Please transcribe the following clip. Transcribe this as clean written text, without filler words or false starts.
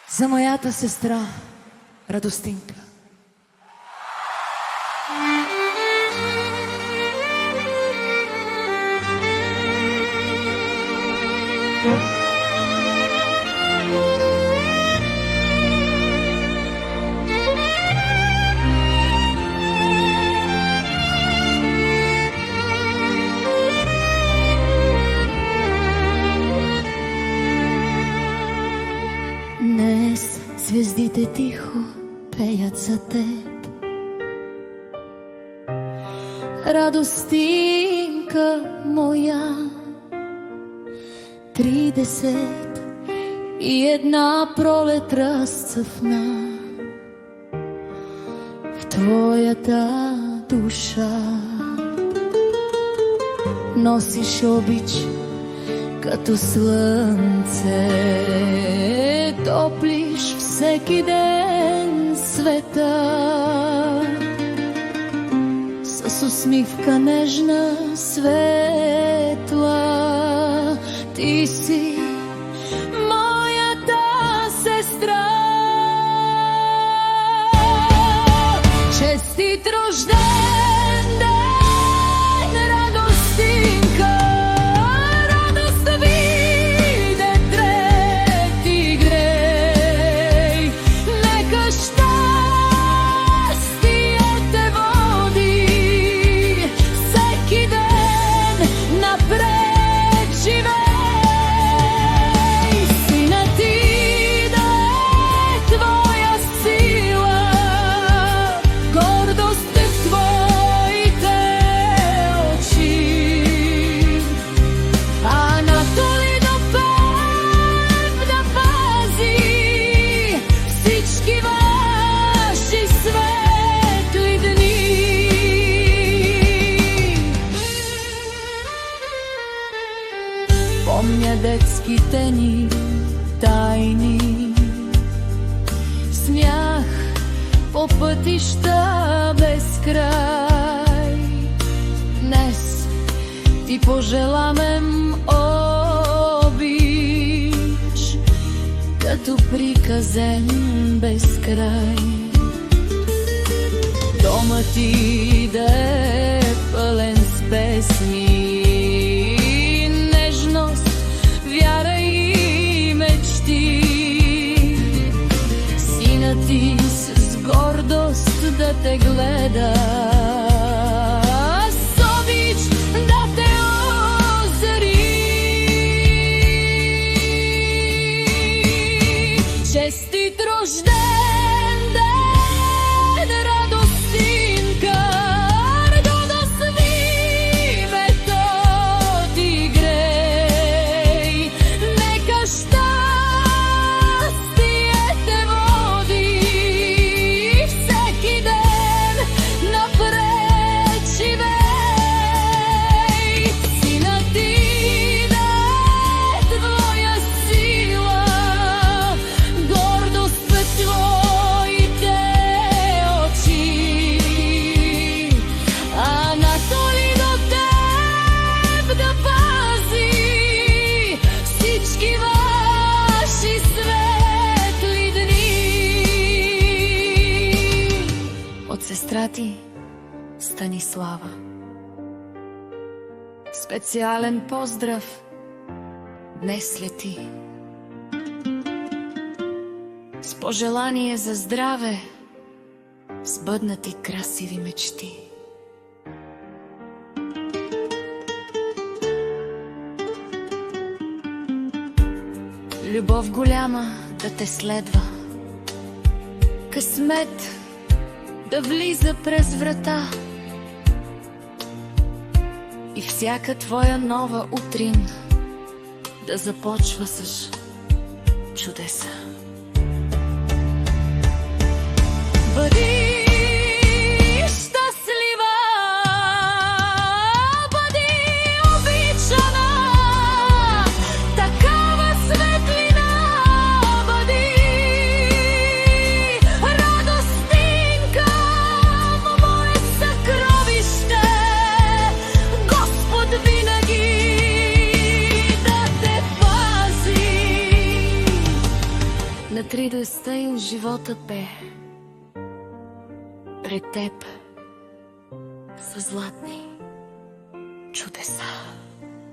За моята сестра Радостинка. Днес звездите тихо пеят за теб. Радостинка моя, 31 пролет разцъфна в твоята душа. Носиш обич като слънце, топлиш всеки ден света. С усмивка нежна, светла, ти си моята сестра. Честит рожден ден, Радостинка! Радост да виде трети грей. Нека щастие те води всеки ден напред живей. Сина ти да е твоя сила, гордост е в твоите очи. Анатолий до пев да пази всички ваши светли дни. Помня детските ни тайни, смях по пътища без край. Днес ти пожеламем обич, като приказен без край. Дома ти да е пълен с песни, нежност, вяра и мечти. Сина ти с гордост да те гледа, с обич да те озари. Честит рожден ден, Радостинка! Радост името ти грей. Нека щастие те води всеки ден напред живей. Сина ти да е твоя сила, гордост пред твоите очи. Анатолий до теб да пази всички ваши светли дни. От сестра ти Станислава. Специален поздрав днес лети. С пожелание за здраве, сбъднати красиви мечти. Любов голяма да те следва, късмет да влиза през врата и всяка твоя нова утрин да започва с чудеса. Бъди щастлива, бъди обичана, такава светлина бъди. Радостинка, мое съкровище, Господ винаги да те пази. На 30 им животът бе пред теб са златни чудеса.